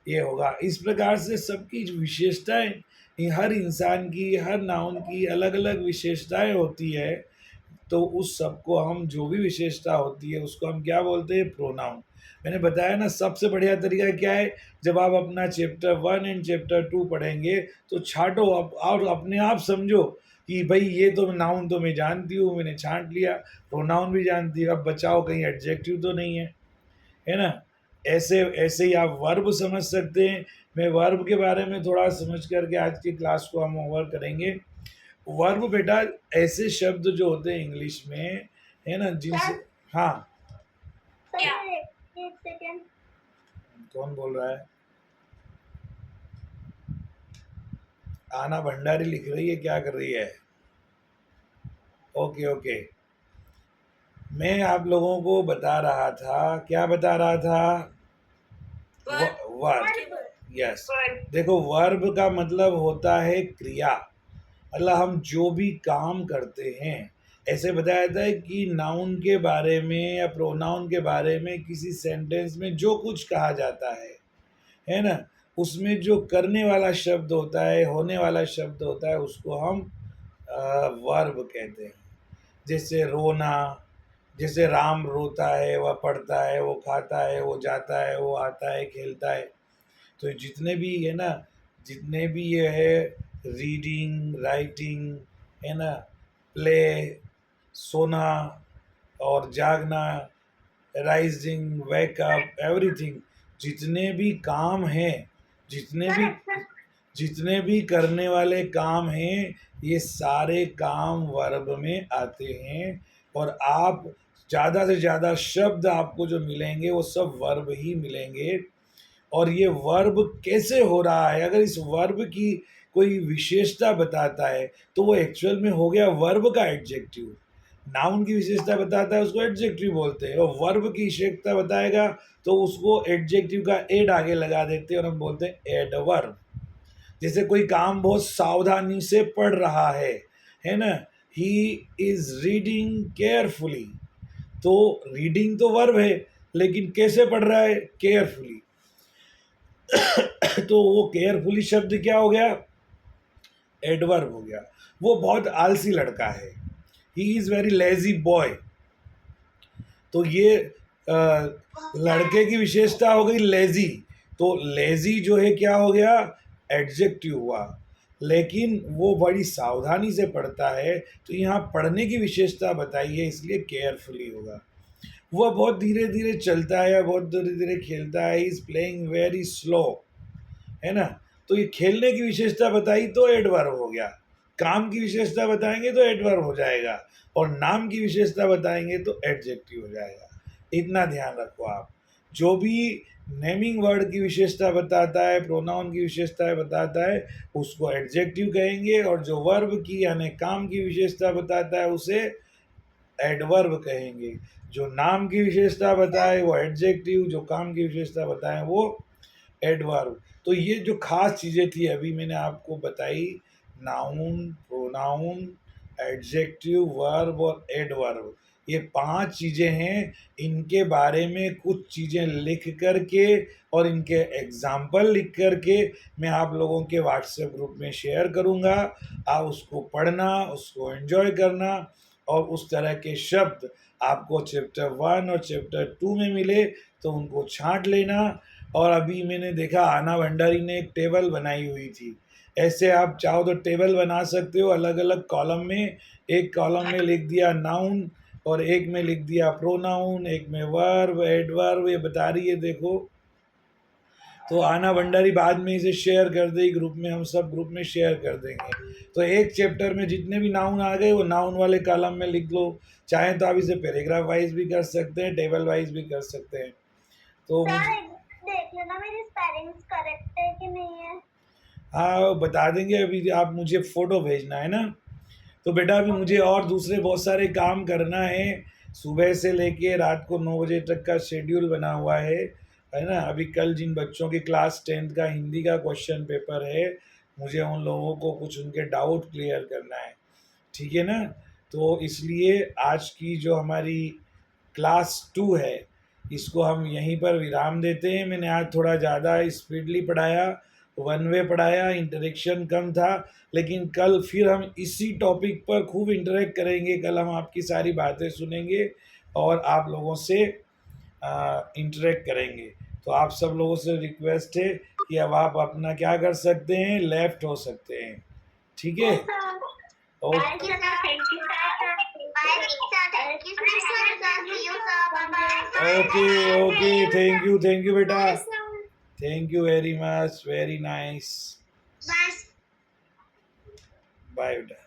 ये होगा। इस प्रकार से सबकी जो विशेषताएं, हर इंसान की, हर नाउन की अलग अलग विशेषताएं होती है। तो उस सब को हम, जो भी विशेषता होती है उसको हम क्या बोलते हैं, प्रोनाउन। मैंने बताया ना, सबसे बढ़िया तरीका क्या है, जब आप अपना चैप्टर 1 एंड चैप्टर 2 पढ़ेंगे तो छांटो अब, और अपने आप समझो कि भाई ये तो नाउन तो मैं जानती हूँ, मैंने छांट लिया, प्रोनाउन भी जानती हूँ, अब बचाओ कहीं एडजेक्टिव तो नहीं है ना। ऐसे ऐसे ही आप वर्ब समझ सकते हैं। मैं वर्ब के बारे में थोड़ा समझ करके आज की क्लास को हम ओवर करेंगे। वर्ब बेटा ऐसे शब्द जो होते हैं इंग्लिश में, है ना, जिनसे, हाँ, सर एक सेकेंड। कौन बोल रहा है, आना भंडारी लिख रही है, क्या कर रही है, ओके ओके। मैं आप लोगों को बता रहा था, क्या बता रहा था, वर्ब, यस। देखो वर्ब का मतलब होता है क्रिया, मतलब हम जो भी काम करते हैं। ऐसे बताया जाता है कि नाउन के बारे में या प्रोनाउन के बारे में किसी सेंटेंस में जो कुछ कहा जाता है ना, उसमें जो करने वाला शब्द होता है, होने वाला शब्द होता है, उसको हम वर्ब कहते हैं। जैसे रोना, जैसे राम रोता है, वह पढ़ता है, वो खाता है, वो जाता है, वो आता है, खेलता है। तो जितने भी है ना, जितने भी ये है, रीडिंग राइटिंग, है ना, प्ले, सोना और जागना, राइजिंग वेकअप, एवरीथिंग, जितने भी काम हैं, जितने भी करने वाले काम हैं, ये सारे काम वर्ब में आते हैं। और आप ज़्यादा से ज़्यादा शब्द आपको जो मिलेंगे वो सब वर्ब ही मिलेंगे। और ये वर्ब कैसे हो रहा है, अगर इस वर्ब की कोई विशेषता बताता है तो वो एक्चुअल में हो गया वर्ब का एडजेक्टिव। नाउन की विशेषता बताता है उसको एडजेक्टिव बोलते हैं, और वर्ब की विशेषता बताएगा तो उसको एडजेक्टिव का एड आगे लगा देते हैं और हम बोलते हैं एडवर्ब। जैसे कोई काम बहुत सावधानी से पढ़ रहा है ना, ही इज रीडिंग केयरफुली, तो रीडिंग तो वर्ब है, लेकिन कैसे पढ़ रहा है, केयरफुली। तो वो केयरफुली शब्द क्या हो गया, एडवर्ब हो गया। वो बहुत आलसी लड़का है, he is very lazy boy, तो ये लड़के की विशेषता हो गई लेजी, तो लेजी जो है क्या हो गया, एडजेक्टिव हुआ, लेकिन वो बड़ी सावधानी से पढ़ता है, तो यहाँ पढ़ने की विशेषता बताई है, इसलिए केयरफुली होगा। वह बहुत धीरे धीरे चलता है, बहुत धीरे धीरे खेलता है, इज प्लेइंग वेरी स्लो, है ना। तो ये खेलने की विशेषता बताई तो एडवर्ब हो गया, काम की विशेषता बताएंगे तो एडवर्ब हो जाएगा, और नाम की विशेषता बताएंगे तो एडजेक्टिव हो जाएगा। इतना ध्यान रखो आप। जो भी नेमिंग वर्ड की विशेषता बताता है, प्रोनाउन की विशेषता बताता है, उसको एडजेक्टिव कहेंगे, और जो वर्ब की यानी काम की विशेषता बताता है उसे एडवर्ब कहेंगे। जो नाम की विशेषता बताए वो एडजेक्टिव, जो काम की विशेषता बताए वो एडवर्ब। तो ये जो खास चीज़ें थी अभी मैंने आपको बताई, नाउन, प्रोनाउन, एडजेक्टिव, वर्ब और एडवर्ब, ये 5 चीज़ें हैं। इनके बारे में कुछ चीज़ें लिख करके और इनके एग्जाम्पल लिख करके मैं आप लोगों के व्हाट्सएप ग्रुप में शेयर करूँगा। आप उसको पढ़ना, उसको एंजॉय करना, और उस तरह के शब्द आपको चैप्टर 1 और चैप्टर 2 में मिले तो उनको छांट लेना। और अभी मैंने देखा आना भंडारी ने एक टेबल बनाई हुई थी, ऐसे आप चाहो तो टेबल बना सकते हो अलग अलग कॉलम में। एक कॉलम में लिख दिया नाउन, और एक में लिख दिया प्रोनाउन, एक में वर्ब, एडवर्ब, ये बता रही है देखो। तो आना भंडारी बाद में इसे शेयर कर देगी ग्रुप में, हम सब ग्रुप में शेयर कर देंगे। तो एक चैप्टर में जितने भी नाउन आ गए वो नाउन वाले कॉलम में लिख लो, चाहे तो आप इसे पैराग्राफ वाइज भी कर सकते हैं, टेबल वाइज भी कर सकते हैं। तो सर मुझे, एक देख लेना मेरी स्पेलिंग्स करेक्ट है कि नहीं है। हाँ बता देंगे, अभी आप मुझे फ़ोटो भेजना है ना। तो बेटा अभी मुझे और दूसरे बहुत सारे काम करना है, सुबह से लेके रात को 9 बजे तक का शेड्यूल बना हुआ है ना। अभी कल जिन बच्चों की क्लास 10th का हिंदी का क्वेश्चन पेपर है, मुझे उन लोगों को कुछ उनके डाउट क्लियर करना है, ठीक है ना। तो इसलिए आज की जो हमारी क्लास 2 है, इसको हम यहीं पर विराम देते हैं। मैंने आज थोड़ा ज़्यादा स्पीडली पढ़ाया, वन वे पढ़ाया, इंटरेक्शन कम था, लेकिन कल फिर हम इसी टॉपिक पर खूब इंटरेक्ट करेंगे। कल हम आपकी सारी बातें सुनेंगे और आप लोगों से इंटरेक्ट करेंगे। तो आप सब लोगों से रिक्वेस्ट है कि अब आप अपना क्या कर सकते हैं, लेफ्ट हो सकते हैं, ठीक है। Thank okay you, sir. Thank you, sir. Bye, sir. Thank you, sir. See you, sir. Okay okay, Bye-bye. Thank you बेटा, Bye, sir. Thank you very much, very nice. Bye. Bye बेटा।